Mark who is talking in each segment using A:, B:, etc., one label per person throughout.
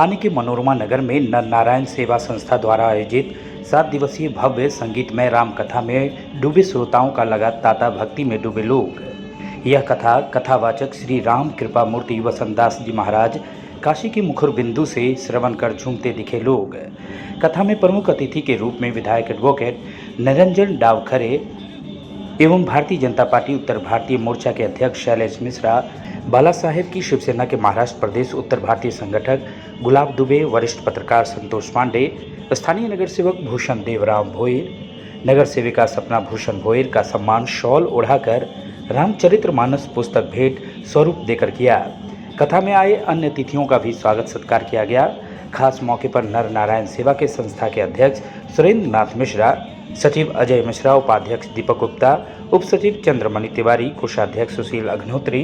A: थाने के मनोरमा नगर में नर नारायण सेवा संस्था द्वारा आयोजित 7 दिवसीय भव्य संगीतमय राम कथा में डूबे श्रोताओं का लगा ताता भक्ति में डूबे लोग। यह कथा कथावाचक श्री राम कृपा मूर्ति वसंतदास जी महाराज काशी के मुखर बिंदु से श्रवण कर झूमते दिखे लोग। कथा में प्रमुख अतिथि के रूप में विधायक एडवोकेट निरंजन डावखरे एवं भारतीय जनता पार्टी उत्तर भारतीय मोर्चा के अध्यक्ष शैलेश मिश्रा, बाला साहेब की शिवसेना के महाराष्ट्र प्रदेश उत्तर भारतीय संगठक गुलाब दुबे, वरिष्ठ पत्रकार संतोष पांडे, स्थानीय नगर सेवक भूषण देवराम भोईर, नगर सेविका सपना भूषण भोईर का सम्मान शॉल ओढ़ाकर रामचरितमानस पुस्तक भेंट स्वरूप देकर किया। कथा में आए अन्य अतिथियों का भी स्वागत सत्कार किया गया। खास मौके पर नर नारायण सेवा के संस्था के अध्यक्ष सुरेंद्र नाथ मिश्रा, सचिव अजय मिश्रा, उपाध्यक्ष दीपक गुप्ता, उप सचिव चंद्रमणि तिवारी, कोषाध्यक्ष सुशील अग्निहोत्री,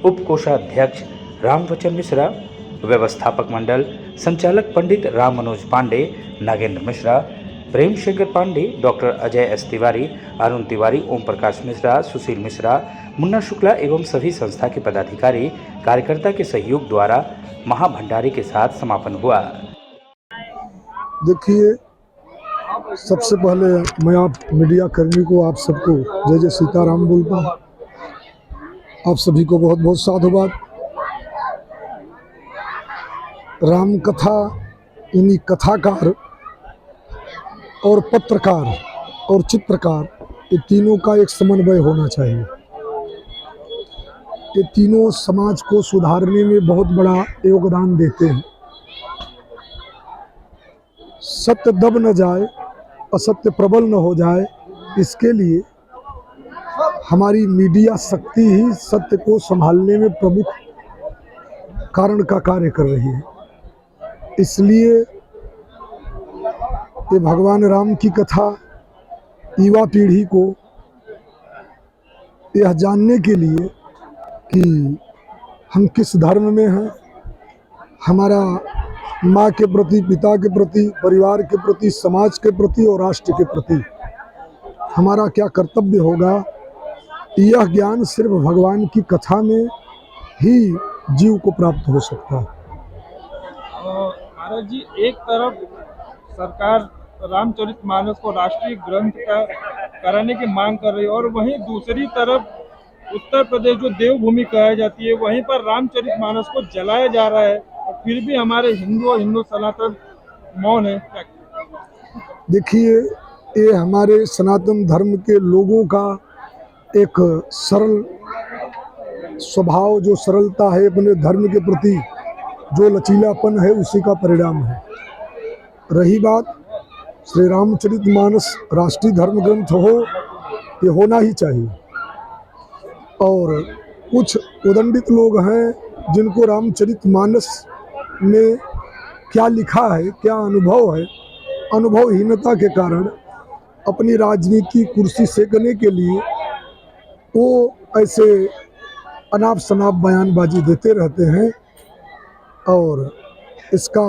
A: उप कोषाध्यक्ष रामवचन मिश्रा, व्यवस्थापक मंडल संचालक पंडित राम मनोज पांडे, नागेंद्र मिश्रा, प्रेम शंकर पांडे, डॉक्टर अजय एस तिवारी, अरुण तिवारी, ओम प्रकाश मिश्रा, सुशील मिश्रा, मुन्ना शुक्ला एवं सभी संस्था के पदाधिकारी कार्यकर्ता के सहयोग द्वारा महाभंडारे के साथ समापन हुआ।
B: देखिए, सबसे पहले मैं आप मीडिया कर्मी को, आप सबको जय जय सीताराम बोलता हूँ। आप सभी को बहुत बहुत साधुवाद। राम कथा यानी कथाकार और पत्रकार और चित्रकार, ये तीनों का एक समन्वय होना चाहिए। ये तीनों समाज को सुधारने में बहुत बड़ा योगदान देते हैं। सत्य दब न जाए, असत्य प्रबल न हो जाए, इसके लिए हमारी मीडिया शक्ति ही सत्य को संभालने में प्रमुख कारण का कार्य कर रही है। इसलिए ये भगवान राम की कथा युवा पीढ़ी को यह जानने के लिए कि हम किस धर्म में हैं, हमारा माँ के प्रति, पिता के प्रति, परिवार के प्रति, समाज के प्रति और राष्ट्र के प्रति हमारा क्या कर्तव्य होगा, यह ज्ञान सिर्फ भगवान की कथा में ही जीव को प्राप्त हो सकता है।
C: महाराज जी, एक तरफ सरकार रामचरितमानस को राष्ट्रीय ग्रंथ का कराने की मांग कर रही है और वहीं दूसरी तरफ उत्तर प्रदेश जो देवभूमि कहा जाती है, वहीं पर रामचरितमानस को जलाया जा रहा है और फिर भी हमारे हिंदू सनातन मौन है।
B: देखिए, ये हमारे सनातन धर्म के लोगों का एक सरल स्वभाव, जो सरलता है अपने धर्म के प्रति, जो लचीलापन है, उसी का परिणाम है। रही बात श्री रामचरितमानस राष्ट्रीय धर्म ग्रंथ हो, ये होना ही चाहिए। और कुछ उदंडित लोग हैं जिनको रामचरितमानस में क्या लिखा है, क्या अनुभव है, अनुभवहीनता के कारण अपनी राजनीति कुर्सी सेकने के लिए वो ऐसे अनाप शनाप बयानबाजी देते रहते हैं। और इसका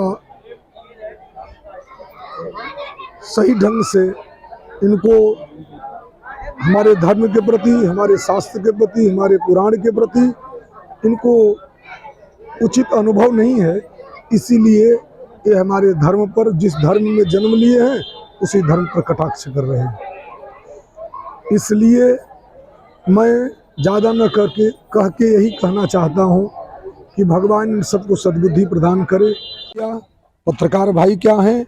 B: सही ढंग से इनको हमारे धर्म के प्रति, हमारे शास्त्र के प्रति, हमारे पुराण के प्रति इनको उचित अनुभव नहीं है। इसीलिए ये हमारे धर्म पर, जिस धर्म में जन्म लिए हैं, उसी धर्म पर कटाक्ष कर रहे हैं। इसलिए मैं ज़्यादा न कह के यही कहना चाहता हूँ कि भगवान सबको सद्बुद्धि प्रदान करे। क्या पत्रकार भाई क्या हैं,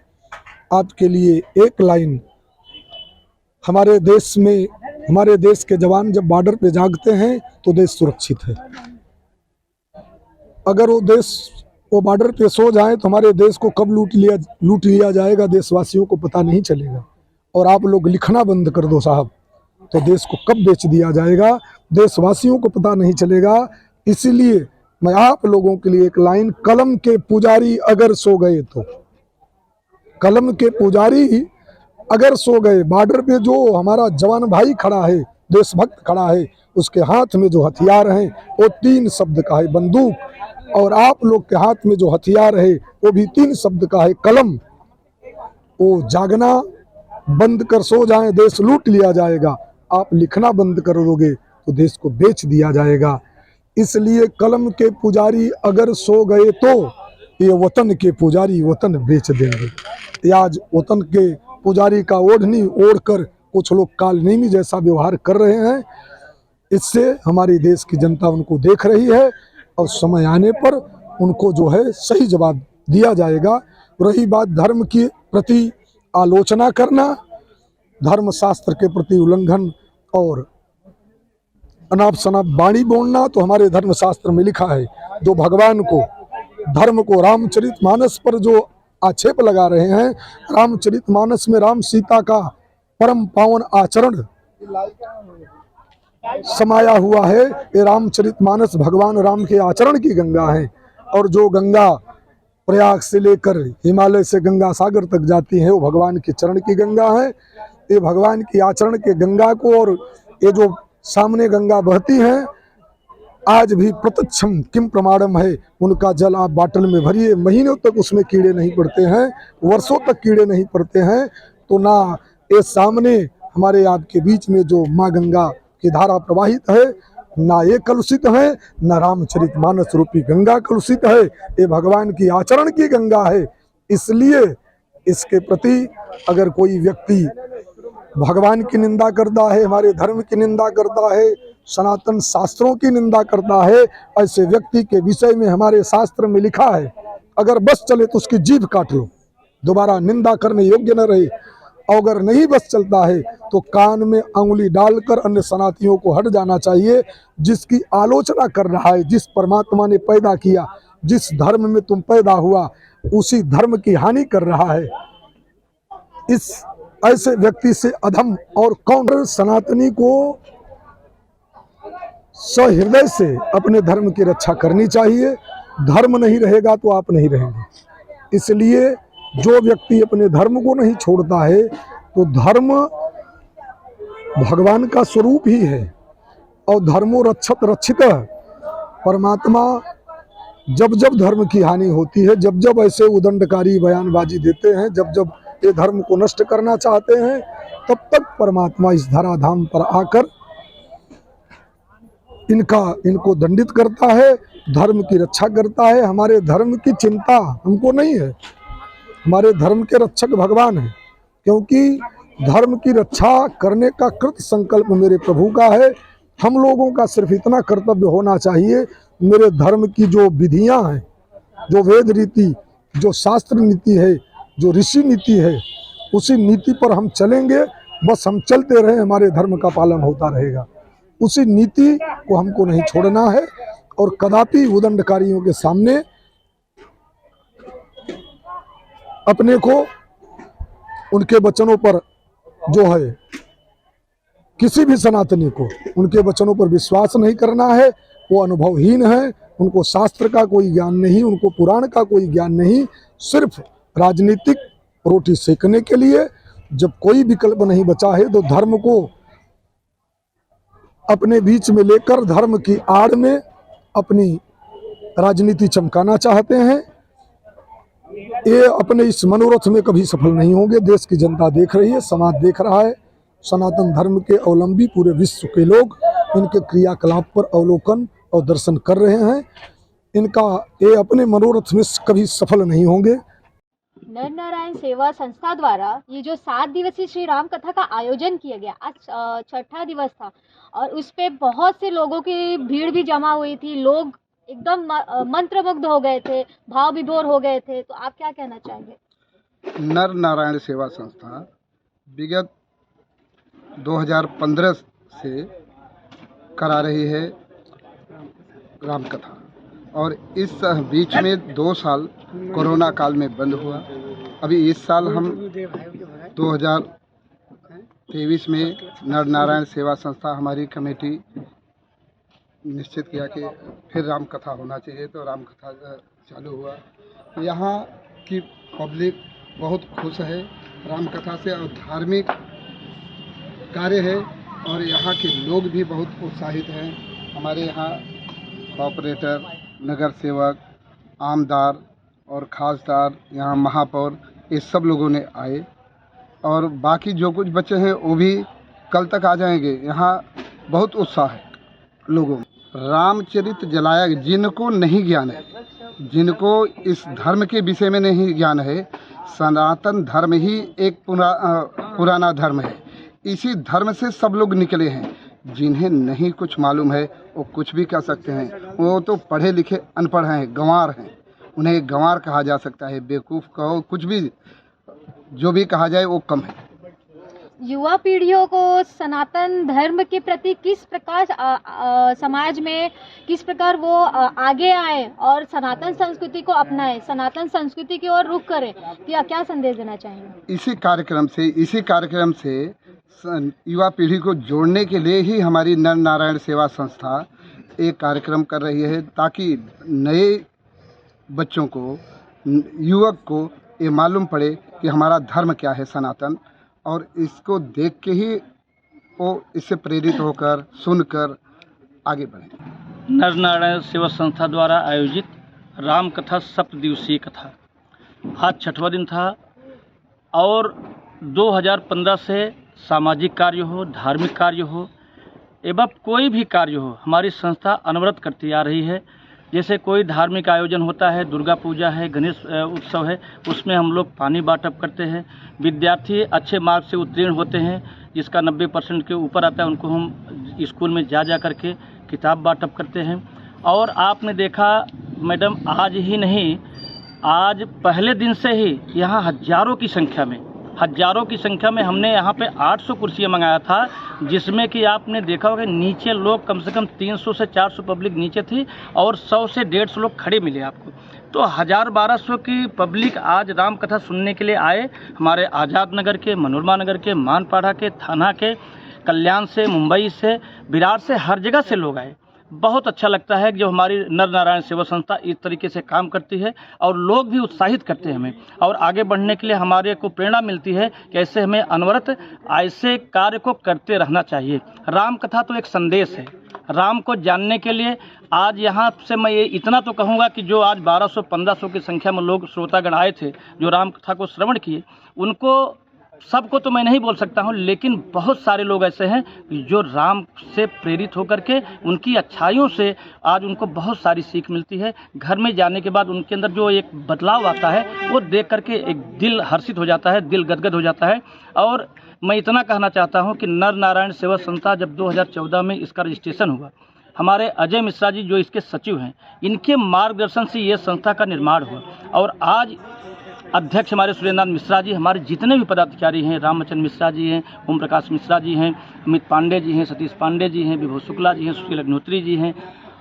B: आपके लिए एक लाइन। हमारे देश में, हमारे देश के जवान जब बॉर्डर पे जागते हैं तो देश सुरक्षित है। अगर वो बॉर्डर पे सो जाए तो हमारे देश को कब लूट लिया जाएगा, देशवासियों को पता नहीं चलेगा। और आप लोग लिखना बंद कर दो साहब, तो देश को कब बेच दिया जाएगा, देशवासियों को पता नहीं चलेगा। इसीलिए मैं आप लोगों के लिए एक लाइन, कलम के पुजारी अगर सो गए तो, कलम के पुजारी अगर सो गए, बॉर्डर पे जो हमारा जवान भाई खड़ा है, देशभक्त खड़ा है, उसके हाथ में जो हथियार हैं वो 3 शब्द का है, बंदूक। और आप लोग के हाथ में जो हथियार है वो भी 3 शब्द का है, कलम। वो जागना बंद कर सो जाएं, देश लूट लिया जाएगा। आप लिखना बंद कर दोगे तो देश को बेच दिया जाएगा। इसलिए कलम के पुजारी अगर सो गए तो ये वतन के पुजारी वतन बेच देंगे। ये आज वतन के पुजारी का ओढ़नी ओढ़ कर कुछ लोग कालनेमी जैसा व्यवहार कर रहे हैं। इससे हमारे देश की जनता उनको देख रही है और समय आने पर उनको जो है सही जवाब दिया जाएगा। रही बात धर्म के प्रति आलोचना करना, धर्म शास्त्र के प्रति उल्लंघन और अनाप शनाप वाणी बोलना, तो हमारे धर्म शास्त्र में लिखा है जो भगवान को धर्म को रामचरितमानस पर जो आक्षेप लगा रहे हैं, रामचरितमानस में राम सीता का परम पावन आचरण समाया हुआ है। ये रामचरितमानस भगवान राम के आचरण की गंगा है और जो गंगा प्रयाग से लेकर हिमालय से गंगा सागर तक जाती है वो भगवान के चरण की गंगा है। ये भगवान की आचरण के गंगा को और ये जो सामने गंगा बहती है आज भी प्रत्यक्षम किम प्रमाणम है, उनका जल आप बाटल में भरिए, महीनों तक उसमें कीड़े नहीं पड़ते हैं, वर्षों तक कीड़े नहीं पड़ते हैं। तो ना ये सामने हमारे आपके बीच में जो माँ गंगा की धारा प्रवाहित है, ना ये कलुषित है, ना रामचरितमानस रूपी गंगा कलुषित है, ये भगवान की आचरण की गंगा है। इसलिए इसके प्रति अगर कोई व्यक्ति भगवान की निंदा करता है, हमारे धर्म की निंदा करता है, सनातन शास्त्रों की निंदा करता है, ऐसे व्यक्ति के विषय में हमारे शास्त्र में लिखा है अगर बस चले तो उसकी जीभ काट लो, दोबारा निंदा करने योग्य न रहे। अगर नहीं बस चलता है तो कान में अंगुली डालकर अन्य सनातियों को हट जाना चाहिए। जिसकी आलोचना कर रहा है, जिस परमात्मा ने पैदा किया, जिस धर्म में तुम पैदा हुआ, उसी धर्म की हानि कर रहा है। इस ऐसे व्यक्ति से अधम और कौन। सनातनी को सहृदय से अपने धर्म की रक्षा करनी चाहिए। धर्म नहीं रहेगा तो आप नहीं रहेंगे। इसलिए जो व्यक्ति अपने धर्म को नहीं छोड़ता है तो धर्म भगवान का स्वरूप ही है और धर्मो रक्षत रक्षित। परमात्मा जब जब धर्म की हानि होती है, जब जब ऐसे उदंडकारी बयानबाजी देते हैं, जब जब ये धर्म को नष्ट करना चाहते हैं, तब तक परमात्मा इस धराधाम पर आकर इनको दंडित करता है, धर्म की रक्षा करता है। हमारे धर्म की चिंता हमको नहीं है, हमारे धर्म के रक्षक भगवान है, क्योंकि धर्म की रक्षा करने का कृत संकल्प मेरे प्रभु का है। हम लोगों का सिर्फ इतना कर्तव्य होना चाहिए, मेरे धर्म की जो विधियां हैं, जो वेद रीति, जो शास्त्र नीति है, जो ऋषि नीति है, उसी नीति पर हम चलेंगे। बस हम चलते रहे, हमारे धर्म का पालन होता रहेगा। उसी नीति को हमको नहीं छोड़ना है और कदापि उदंडकारियों के सामने अपने को उनके वचनों पर जो है, किसी भी सनातनी को उनके वचनों पर विश्वास नहीं करना है। वो अनुभवहीन है, उनको शास्त्र का कोई ज्ञान नहीं, उनको पुराण का कोई ज्ञान नहीं। सिर्फ राजनीतिक रोटी सेकने के लिए जब कोई विकल्प नहीं बचा है तो धर्म को अपने बीच में लेकर धर्म की आड़ में अपनी राजनीति चमकाना चाहते हैं। ये अपने इस मनोरथ में कभी सफल नहीं होंगे। देश की जनता देख रही है, समाज देख रहा है, सनातन धर्म के अवलंबी पूरे विश्व के लोग इनके क्रियाकलाप पर अवलोकन और दर्शन कर रहे हैं। इनका ये अपने मनोरथ में कभी सफल नहीं होंगे।
D: नर नारायण सेवा संस्था द्वारा ये जो 7 दिवसीय श्री राम कथा का आयोजन किया गया, आज छठा दिवस था और उस पे बहुत से लोगों की भीड़ भी जमा हुई थी। लोग एकदम मंत्रमुग्ध हो गए थे, भाव विभोर हो गए थे। तो आप क्या कहना चाहेंगे?
E: नर नारायण सेवा संस्था विगत 2015 से करा रही है राम कथा और इस बीच में 2 साल कोरोना काल में बंद हुआ। अभी इस साल हम 2023 में नर नारायण सेवा संस्था हमारी कमेटी निश्चित किया कि फिर राम कथा होना चाहिए, तो राम कथा चालू हुआ। यहाँ की पब्लिक बहुत खुश है राम कथा से और धार्मिक कार्य है और यहाँ के लोग भी बहुत उत्साहित हैं। हमारे यहाँ कॉर्पोरेटर, नगर सेवक, आमदार और खासदार, यहाँ महापौर, ये सब लोगों ने आए और बाकी जो कुछ बच्चे हैं वो भी कल तक आ जाएंगे। यहाँ बहुत उत्साह है लोगों में। रामचरित जलाया, जिनको नहीं ज्ञान है जिनको इस धर्म के विषय में नहीं ज्ञान है, सनातन धर्म ही एक पुराना धर्म है। इसी धर्म से सब लोग निकले हैं। जिन्हें नहीं कुछ मालूम है वो कुछ भी कह सकते हैं। वो तो पढ़े लिखे अनपढ़ हैं, गंवार हैं। उन्हें गंवार कहा जा सकता है, बेवकूफ़ कहो, कुछ भी जो भी कहा जाए वो कम है।
D: युवा पीढ़ियों को सनातन धर्म के प्रति किस प्रकार समाज में किस प्रकार वो आगे आए और सनातन संस्कृति को अपनाएं, सनातन संस्कृति की ओर रुख करें, क्या संदेश देना चाहेंगे?
E: इसी कार्यक्रम से युवा पीढ़ी को जोड़ने के लिए ही हमारी नर नारायण सेवा संस्था एक कार्यक्रम कर रही है, ताकि नए बच्चों को, युवक को ये मालूम पड़े कि हमारा धर्म क्या है सनातन, और इसको देख के ही वो इससे प्रेरित होकर सुनकर आगे बढ़े।
F: नर नारायण सेवा संस्था द्वारा आयोजित राम कथा 7 दिवसीय कथा आज 6वां दिन था और 2015 से सामाजिक कार्य हो, धार्मिक कार्य हो एवं कोई भी कार्य हो, हमारी संस्था अनवरत करती आ रही है। जैसे कोई धार्मिक आयोजन होता है, दुर्गा पूजा है, गणेश उत्सव है, उसमें हम लोग पानी बाँटप करते हैं। विद्यार्थी अच्छे मार्क से उत्तीर्ण होते हैं, जिसका 90% के ऊपर आता है, उनको हम स्कूल में जा करके किताब बाँटप करते हैं। और आपने देखा मैडम, आज ही नहीं, आज पहले दिन से ही यहाँ हजारों की संख्या में हमने यहाँ पे 800 कुर्सियाँ मंगाया था, जिसमें कि आपने देखा होगा नीचे लोग कम से कम 300 से 400 पब्लिक नीचे थी और 100 से 150 लोग खड़े मिले आपको। तो 1000-1200 की पब्लिक आज राम कथा सुनने के लिए आए। हमारे आज़ाद नगर के, मनोरमा नगर के, मानपाड़ा के, थाना के, कल्याण से, मुंबई से, विरार से, हर जगह से लोग आए। बहुत अच्छा लगता है कि जो हमारी नर नारायण सेवा संस्था इस तरीके से काम करती है और लोग भी उत्साहित करते हैं हमें, और आगे बढ़ने के लिए हमारे को प्रेरणा मिलती है कि ऐसे हमें अनवरत ऐसे कार्य को करते रहना चाहिए। राम कथा तो एक संदेश है, राम को जानने के लिए आज यहाँ से मैं ये इतना तो कहूँगा कि जो आज 1200-1500 की संख्या में लोग श्रोतागण आए थे, जो राम कथा को श्रवण किए, उनको सबको तो मैं नहीं बोल सकता हूँ, लेकिन बहुत सारे लोग ऐसे हैं जो राम से प्रेरित होकर के उनकी अच्छाइयों से आज उनको बहुत सारी सीख मिलती है। घर में जाने के बाद उनके अंदर जो एक बदलाव आता है वो देख करके एक दिल हर्षित हो जाता है, दिल गदगद हो जाता है। और मैं इतना कहना चाहता हूँ कि नर नारायण सेवा संस्था जब 2014 में इसका रजिस्ट्रेशन हुआ, हमारे अजय मिश्रा जी जो इसके सचिव हैं, इनके मार्गदर्शन से ये संस्था का निर्माण हुआ। और आज अध्यक्ष हमारे सुरेंद्रनाथ मिश्रा जी, हमारे जितने भी पदाधिकारी हैं, रामचंद्र मिश्रा जी हैं, ओम प्रकाश मिश्रा जी हैं, अमित पांडे जी हैं, सतीश पांडे जी हैं, विभू शुक्ला जी हैं, सुशील अग्निहोत्री जी हैं,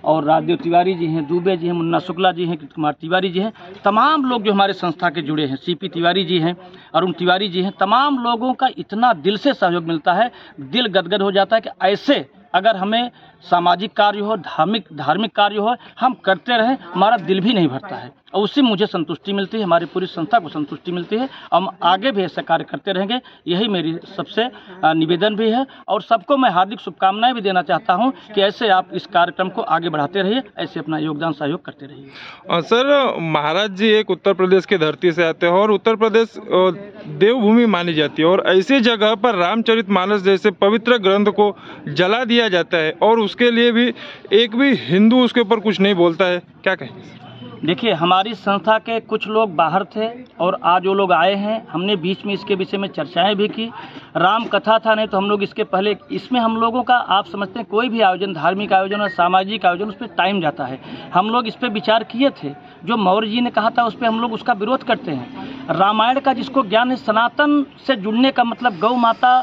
F: और राजदेव तिवारी जी हैं, दुबे जी हैं, मुन्ना शुक्ला जी हैं, कुमार तिवारी जी हैं, तमाम लोग जो हमारे संस्था के जुड़े हैं, सीपी तिवारी जी हैं, अरुण तिवारी जी हैं, तमाम लोगों का इतना दिल से सहयोग मिलता है, दिल गदगद हो जाता है कि ऐसे अगर हमें सामाजिक कार्य हो, धार्मिक कार्य हो, हम करते रहें, हमारा दिल भी नहीं भरता है और उससे मुझे संतुष्टि मिलती है, हमारी पूरी संस्था को संतुष्टि मिलती है। हम आगे भी ऐसा कार्य करते रहेंगे, यही मेरी सबसे निवेदन भी है। और सबको मैं हार्दिक शुभकामनाएं भी देना चाहता हूं कि ऐसे आप इस कार्यक्रम को आगे बढ़ाते रहिए, ऐसे अपना योगदान सहयोग करते रहिए।
C: सर, महाराज जी एक उत्तर प्रदेश की धरती से आते हैं और उत्तर प्रदेश देवभूमि मानी जाती है, और ऐसी जगह पर रामचरितमानस जैसे पवित्र ग्रंथ को जला दिया जाता है और उसके लिए भी एक भी हिंदू उसके ऊपर कुछ नहीं बोलता है, क्या कहेंगे?
F: देखिए, हमारी संस्था के कुछ लोग बाहर थे और आज वो लोग आए हैं। हमने बीच में इसके विषय में चर्चाएं भी की। राम कथा था, नहीं तो हम लोग इसके पहले, इसमें हम लोगों का, आप समझते हैं, कोई भी आयोजन, धार्मिक आयोजन और सामाजिक आयोजन, उस पर टाइम जाता है। हम लोग इस पर विचार किए थे, जो मौर्य जी ने कहा था उस पर हम लोग उसका विरोध करते हैं। रामायण का जिसको ज्ञान है, सनातन से जुड़ने का मतलब गौ माता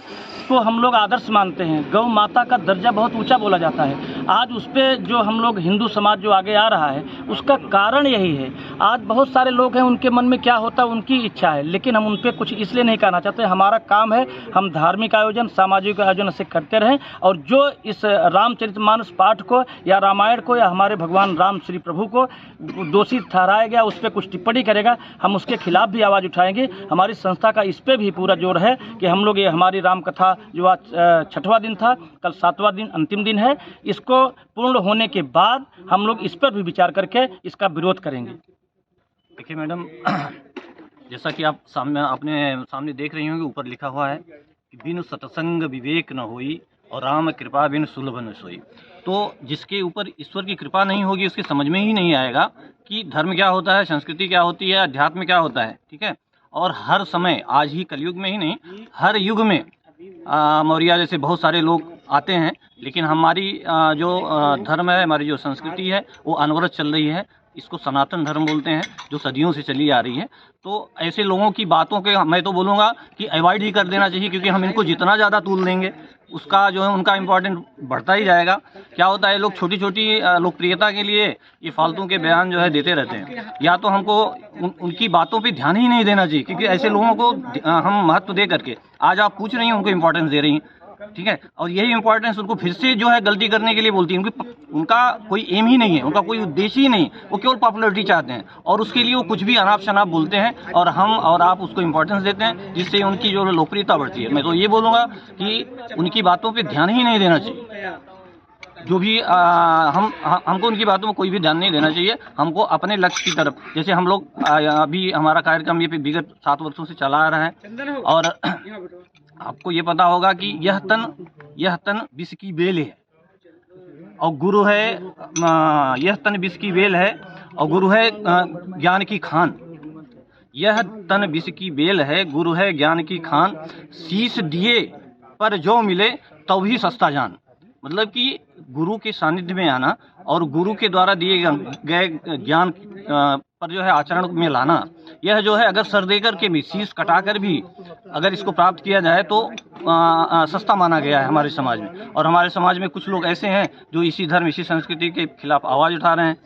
F: को हम लोग आदर्श मानते हैं, गौ माता का दर्जा बहुत ऊंचा बोला जाता है। आज उस पर जो हम लोग हिंदू समाज जो आगे आ रहा है, उसका कारण यही है। आज बहुत सारे लोग हैं, उनके मन में क्या होता है उनकी इच्छा है, लेकिन हम उन पर कुछ इसलिए नहीं कहना चाहते। हमारा काम है, हम धार्मिक आयोजन, सामाजिक आयोजन ऐसे करते रहें, और जो इस रामचरितमानस पाठ को या रामायण को या हमारे भगवान राम श्री प्रभु को दोषी ठहराया गया, उस पर कुछ टिप्पणी करेगा, हम उसके खिलाफ भी आवाज़ उठाएंगे। हमारी संस्था का इस पर भी पूरा जोर है कि हम लोग ये हमारी राम कथा जो आज 6वां दिन था, कल 7वां दिन अंतिम दिन है, इसको पूर्ण होने के बाद हम लोग इस पर भी विचार करके इसका विरोध करेंगे।
G: देखिए मैडम, जैसा कि आप अपने सामने देख रही होंगे, ऊपर लिखा हुआ है कि बिनु सत्संग विवेक न होई और राम कृपा बिन सुलभ न सोई। तो जिसके ऊपर ईश्वर की कृपा नहीं होगी उसके समझ में ही नहीं आएगा कि धर्म क्या होता है, संस्कृति क्या होती है, अध्यात्म क्या होता है। ठीक है। और हर समय, आज ही कलयुग में ही नहीं, हर युग में मौर्य जैसे बहुत सारे लोग आते हैं, लेकिन हमारी जो धर्म है, हमारी जो संस्कृति है, वो अनवरत चल रही है। इसको सनातन धर्म बोलते हैं, जो सदियों से चली आ रही है। तो ऐसे लोगों की बातों के मैं तो बोलूँगा कि अवॉइड ही कर देना चाहिए, क्योंकि हम इनको जितना ज़्यादा तूल देंगे उसका जो है उनका इम्पोर्टेंट बढ़ता ही जाएगा। क्या होता है, लोग छोटी छोटी लोकप्रियता के लिए ये फालतू के बयान जो है देते रहते हैं। या तो हमको उनकी बातों पे ध्यान ही नहीं देना चाहिए, क्योंकि ऐसे लोगों को हम महत्व दे करके, आज आप पूछ रही हैं उनको इम्पोर्टेंस दे रही हैं। ठीक है। और यही इंपॉर्टेंस उनको फिर से जो है गलती करने के लिए बोलती है। उनका कोई एम ही नहीं है, उनका कोई उद्देश्य ही नहीं, वो केवल पॉपुलैरिटी चाहते हैं और उसके लिए वो कुछ भी अनाप शनाप बोलते हैं और हम और आप उसको इम्पोर्टेंस देते हैं, जिससे उनकी जो लोकप्रियता बढ़ती है। मैं तो ये बोलूँगा कि उनकी बातों पर ध्यान ही नहीं देना चाहिए। जो भी हमको उनकी बातों में कोई भी ध्यान नहीं देना चाहिए। हमको अपने लक्ष्य की तरफ, जैसे हम लोग अभी हमारा कार्यक्रम ये विगत 7 वर्षों से चला आ रहा है और आपको ये पता होगा कि यह तन विष की बेल है और गुरु है, यह तन विष की बेल है और गुरु है ज्ञान की खान। यह तन विष की बेल है, गुरु है ज्ञान की खान, शीश दिए पर जो मिले तो भी सस्ता जान। मतलब कि गुरु के सानिध्य में आना और गुरु के द्वारा दिए गए ज्ञान पर जो है आचरण में लाना, यह जो है अगर सर देकर के भी, शीश कटाकर भी अगर इसको प्राप्त किया जाए तो सस्ता माना गया है हमारे समाज में। और हमारे समाज में कुछ लोग ऐसे हैं जो इसी धर्म, इसी संस्कृति के खिलाफ आवाज़ उठा रहे हैं।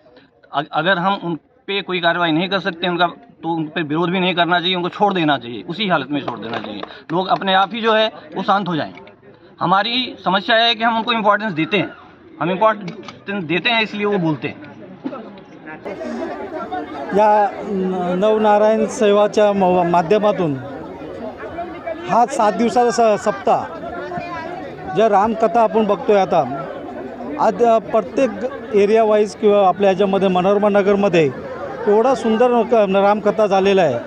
G: अगर हम उन पे कोई कार्रवाई नहीं कर सकते उनका, तो उन पर विरोध भी नहीं करना चाहिए, उनको छोड़ देना चाहिए, उसी हालत में छोड़ देना चाहिए। लोग अपने आप ही जो है वो शांत हो जाएंगे। हमारी समस्या है कि हम उनको इम्पोर्टेंस देते हैं, हम इम्पोर्टेंस देते हैं इसलिए वो बोलते हैं।
H: या नवनारायण सेवाच्या माध्यमातून हा 7 दिवसाचा सप्ताह ज्या रामकथा आपण बघतोय आता, आज प्रत्येक एरिया वाईज किंवा आपल्या ह्याच्यामध्ये मनोरमा नगरमध्ये एवढा सुंदर रामकथा झालेला आहे,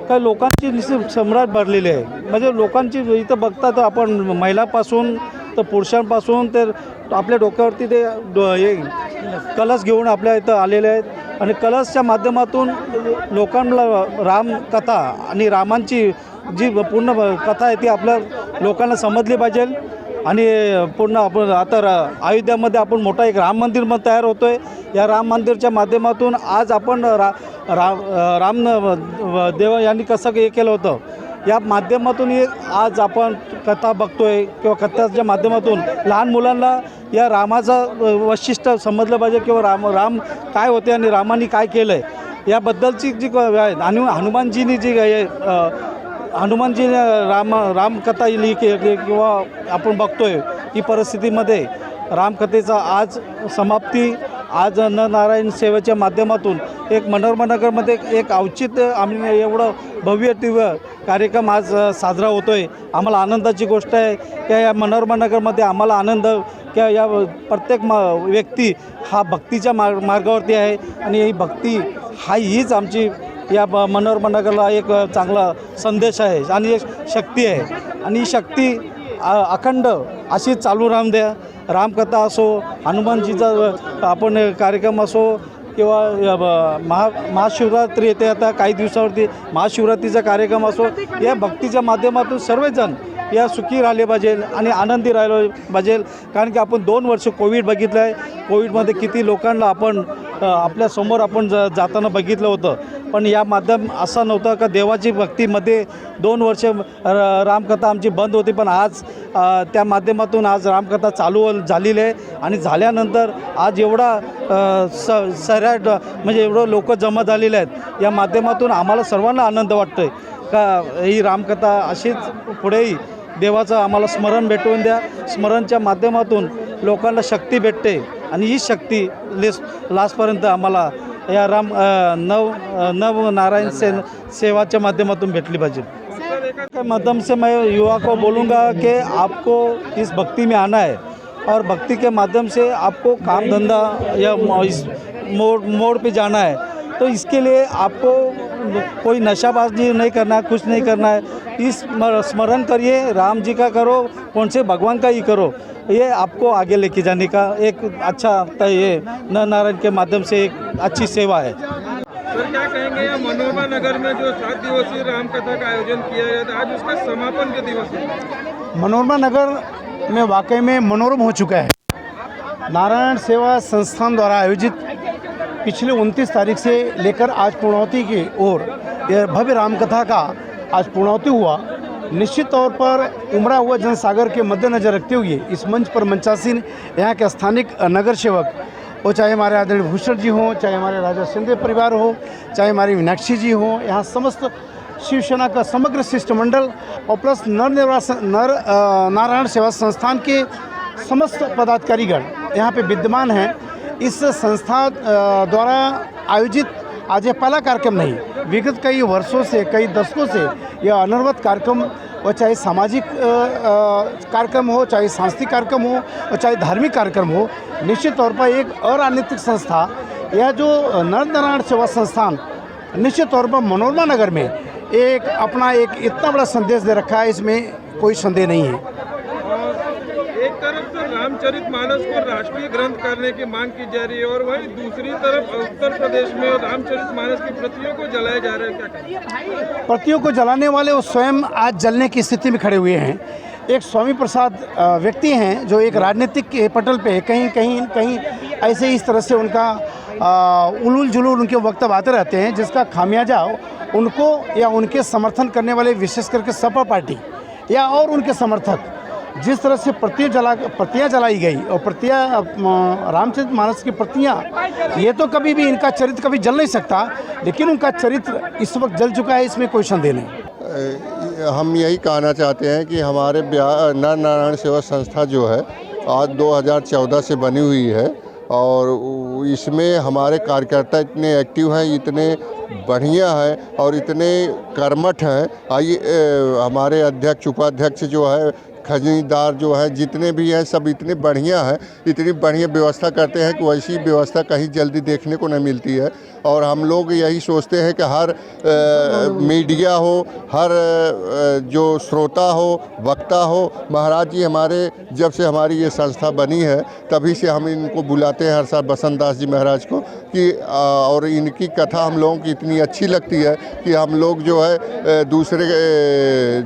H: काही लोकांची निश्चित सम्राट भरलेली आहे. म्हणजे लोकांची इथं बघता तर आपण महिलापासून तर पुरुषांपासून तर आपल्या डोक्यावरती ते हे कलश घेऊन आपल्या इथं आलेले आहेत आणि कलशच्या माध्यमातून लोकांना रामकथा आणि रामांची जी पूर्ण कथा आहे ती आपल्या लोकांना समजली पाहिजे. आणि पूर्ण आपण आता अयोध्यामध्ये आपण मोठा एक राम मंदिर तयार होतो आहे. या राम मंदिरच्या माध्यमातून आज आपण राम देव यांनी कसं हे केलं होतं, या माध्यमातून आज आपण कथा बघतोय किंवा कथाच्या माध्यमातून लहान मुलांना या रामाचं वैशिष्ट्य समजलं पाहिजे किंवा राम काय होते आणि रामाने काय केलं आहे याबद्दलची जी आणि हनुमानजींनी जी हनुमानजीने रामकथा लिही किंवा आपण बघतोय की परिस्थितीमध्ये रामकथेचा आज समाप्ती, आज नरनारायण सेवेच्या माध्यमातून एक मनोरमा नगरमध्ये एक औचित्य आम्ही एवढं भव्य दिव्य कार्यक्रम आज साजरा होतो आहे. आम्हाला आनंदाची गोष्ट आहे की या मनोरमा नगरमध्ये आम्हाला आनंद की या प्रत्येक व्यक्ती हा भक्तीच्या मार्गावरती आहे आणि ही भक्ती हीच आमची या मनोरमा नगरला एक चांगला संदेश आहे आणि एक शक्ती आहे. आणि ही शक्ती अखंड अशीच चालू राहून द्या. रामकथा असो, हनुमानजीचा आपण कार्यक्रम असो किंवा महाशिवरात्री येते आता काही दिवसावरती, महाशिवरात्रीचा कार्यक्रम असो, या भक्तीच्या माध्यमातून सर्वजण या सुखी राहिले पाहिजे आणि आनंदी राहिलो पाहिजे. कारण की आपण 2 वर्ष कोविड बघितलं आहे. कोविडमध्ये किती लोकांना आपण आपल्यासमोर आपण जाताना बघितलं होतं, पण या माध्यम असं नव्हतं का देवाची भक्तीमध्ये 2 वर्ष रामकथा आमची बंद होती, पण आज त्या माध्यमातून आज रामकथा चालू झालेली आहे. आणि झाल्यानंतर आज एवढा सऱ्याट म्हणजे एवढं लोक जमा झालेले आहेत. या माध्यमातून आम्हाला सर्वांना आनंद वाटतो आहे का ही रामकथा अशीच पुढेही देवाचं आम्हाला स्मरण भेटवून द्या. स्मरणच्या माध्यमातून लोकांना शक्ती भेटते आणि ही शक्ती लास्टपर्यंत आम्हाला या नवनारायण सेवा के माध्यमातून भेटली पाहिजे. के माध्यम से मैं युवा को बोलूँगा कि आपको इस भक्ति में आना है और भक्ति के माध्यम से आपको काम धंधा या इस मोड़ पे जाना है. तो इसके लिए आपको कोई नशाबाजी नहीं करना है, कुछ नहीं करना है। इस स्मरण करिए, राम जी का करो, कौन से भगवान का ही करो, ये आपको आगे लेके जाने का एक अच्छा ये नर नारायण के माध्यम से एक अच्छी सेवा है।
C: सर क्या कहेंगे, यह मनोरमा नगर में जो 7 दिवसीय राम कथा का आयोजन किया गया था, आज उसका समापन के दिवस है।
I: मनोरमा नगर में वाकई में मनोरम हो चुका है। नारायण सेवा संस्थान द्वारा आयोजित पिछले 29 तारीख से लेकर आज पूर्णाहुति की ओर यह भव्य रामकथा का आज पूर्णाहुति हुआ। निश्चित तौर पर उमड़ा हुआ जनसागर के मद्देनजर रखते हुए इस मंच पर मंचासीन यहाँ के स्थानिक नगर सेवक, वो चाहे हमारे आदरणीय भूषण जी हों, चाहे हमारे राजा सिंधे परिवार हो, चाहे हमारी मीनाक्षी जी हों, यहाँ समस्त शिवसेना का समग्र शिष्टमंडल और प्लस नारायण सेवा संस्थान के समस्त पदाधिकारीगण यहाँ पे विद्यमान हैं। इस संस्था द्वारा आयोजित आज यह पहला कार्यक्रम नहीं, विगत कई वर्षों से, कई दशकों से यह अनवरत कार्यक्रम, और चाहे सामाजिक कार्यक्रम हो, चाहे सांस्कृतिक कार्यक्रम हो, और चाहे धार्मिक कार्यक्रम हो, निश्चित तौर पर एक अराजनीतिक संस्था यह जो नर नारायण सेवा संस्थान निश्चित तौर पर मनोरमा नगर में एक अपना एक इतना बड़ा संदेश दे रखा है, इसमें कोई संदेह नहीं है।
C: एक तरफ से रामचरितमानस को राष्ट्रीय ग्रंथ करने की मांग की जा रही है और वहीं दूसरी तरफ उत्तर प्रदेश में रामचरितमानस की प्रतियों को जलाए जा रहे हैं, क्या कहेंगे?
I: प्रतियों को जलाने वाले वो स्वयं आज जलने की स्थिति में खड़े हुए हैं। एक स्वामी प्रसाद व्यक्ति हैं जो एक राजनीतिक के पटल पे कहीं ऐसे इस तरह से उनका उलूल जुलूल उनके वक्तव्य आते रहते हैं, जिसका खामियाजा उनको या उनके समर्थन करने वाले विशेष करके सपा पार्टी या और उनके समर्थक जिस तरह से प्रतियाँ जलाई गई और रामचरितमानस की प्रतियाँ, ये तो कभी भी इनका चरित्र कभी जल नहीं सकता, लेकिन उनका चरित्र इस वक्त जल चुका है, इसमें कोई संदेह नहीं।
J: हम यही कहना चाहते हैं कि हमारे नर नारायण सेवा संस्था जो है आज 2014 से बनी हुई है और इसमें हमारे कार्यकर्ता इतने एक्टिव हैं, इतने बढ़िया है और इतने कर्मठ हैं। आइए हमारे अध्यक्ष उपाध्यक्ष जो है, खजीनदार जो है, जितने भी हैं सब इतने बढ़िया हैं, इतनी बढ़िया व्यवस्था करते हैं कि वैसी व्यवस्था कहीं जल्दी देखने को नहीं मिलती है। और हम लोग यही सोचते हैं कि हर मीडिया हो, हर जो श्रोता हो, वक्ता हो, महाराज जी हमारे जब से हमारी ये संस्था बनी है तभी से हम इनको बुलाते हैं हर साल, बसंत दास जी महाराज को, कि और इनकी कथा हम लोगों की इतनी अच्छी लगती है कि हम लोग जो है दूसरे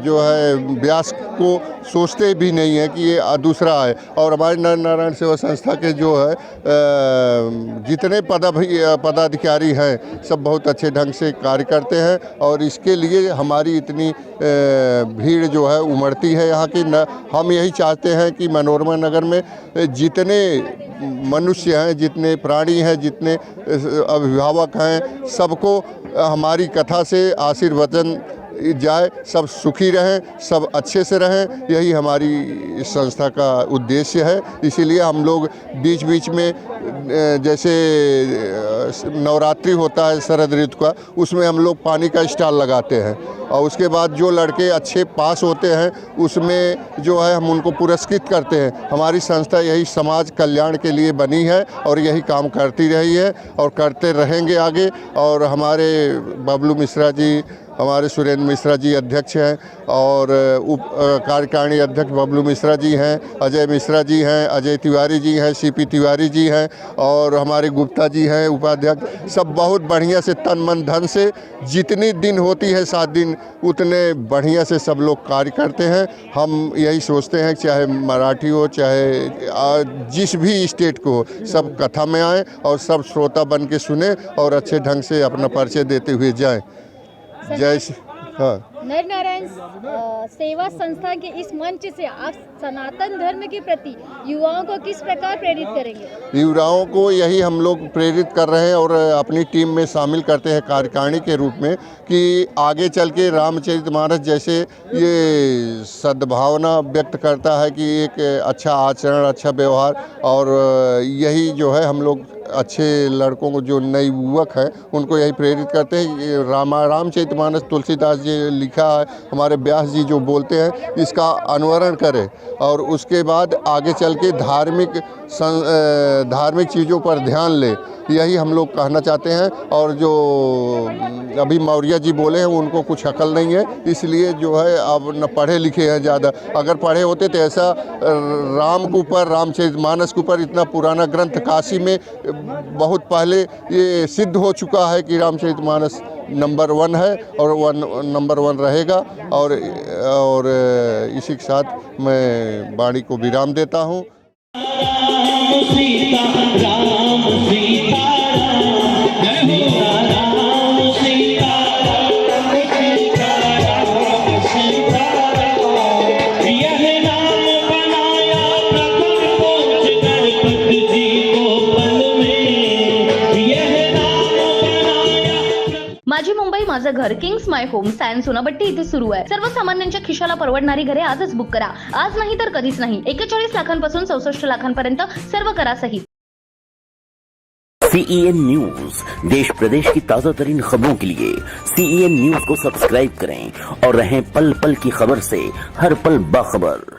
J: जो है व्यास को सोचते भी नहीं है कि ये दूसरा है। और हमारे नर नारायण सेवा संस्था के जो है जितने पदाधिकारी हैं सब बहुत अच्छे ढंग से कार्य करते हैं और इसके लिए हमारी इतनी भीड़ जो है उमड़ती है यहाँ की। हम यही चाहते हैं कि मनोरमा नगर में जितने मनुष्य हैं, जितने प्राणी हैं, जितने अभिभावक हैं, सबको हमारी कथा से आशीर्वचन जाए, सब सुखी रहें, सब अच्छे से रहें, यही हमारी संस्था का उद्देश्य है। इसीलिए हम लोग बीच बीच में जैसे नवरात्रि होता है शरद ऋतु का, उसमें हम लोग पानी का स्टॉल लगाते हैं और उसके बाद जो लड़के अच्छे पास होते हैं उसमें जो है हम उनको पुरस्कृत करते हैं। हमारी संस्था यही समाज कल्याण के लिए बनी है और यही काम करती रही है और करते रहेंगे आगे। और हमारे बबलू मिश्रा जी, हमारे सुरेंद्र मिश्रा जी अध्यक्ष हैं और उप कार्यकारिणी अध्यक्ष बबलू मिश्रा जी हैं, अजय मिश्रा जी हैं, अजय तिवारी जी हैं, सीपी तिवारी जी हैं और हमारे गुप्ता जी हैं उपाध्यक्ष। सब बहुत बढ़िया से तन मन धन से जितनी दिन होती है 7 दिन उतने बढ़िया से सब लोग कार्य करते हैं। हम यही सोचते हैं चाहे मराठी हो चाहे जिस भी स्टेट को हो, सब कथा में आएँ और सब श्रोता बन के सुने और अच्छे ढंग से अपना परिचय देते हुए जाएँ। जय श्री हाँ।
D: नर नारायण सेवा संस्था के इस मंच से आप सनातन धर्म के प्रति युवाओं को किस प्रकार प्रेरित करेंगे?
J: युवाओं को यही हम लोग प्रेरित कर रहे हैं और अपनी टीम में शामिल करते हैं कार्यकारिणी के रूप में कि आगे चल के रामचरितमानस जैसे ये सद्भावना व्यक्त करता है कि एक अच्छा आचरण, अच्छा व्यवहार, और यही जो है हम लोग अच्छे लड़कों को जो नए युवक हैं उनको यही प्रेरित करते हैं। रामचरितमानस तुलसीदास जी लिखा है, हमारे व्यास जी जो बोलते हैं इसका अनुसरण करें और उसके बाद आगे चल के धार्मिक चीज़ों पर ध्यान लें यही हम लोग कहना चाहते हैं। और जो अभी मौर्य जी बोले हैं उनको कुछ अकल नहीं है, इसलिए जो है अब न पढ़े लिखे हैं ज़्यादा। अगर पढ़े होते तो ऐसा राम के ऊपर, रामचरितमानस के ऊपर इतना पुराना ग्रंथ काशी में बहुत पहले ये सिद्ध हो चुका है कि रामचरितमानस नंबर 1 है और नंबर 1 रहेगा। और इसी के साथ मैं वाणी को विराम देता हूँ।
K: माझी मुंबई माझं घर, Kings my home, science Sonapatti इथे सुरू आहे। सर्वसामान्यांच्या खिशाला परवडणारी घरे आजच बुक करा। आज नाही तर कधीच नाही। 41 लाखांपासून 64 लाखांपर्यंत सर्व करासहित।
L: CEN न्यूज, देश प्रदेश की ताजा तरीन खबरों के लिए CEN न्यूज को सब्सक्राइब करें और रहें पल पल की खबर से हर पल बाखबर।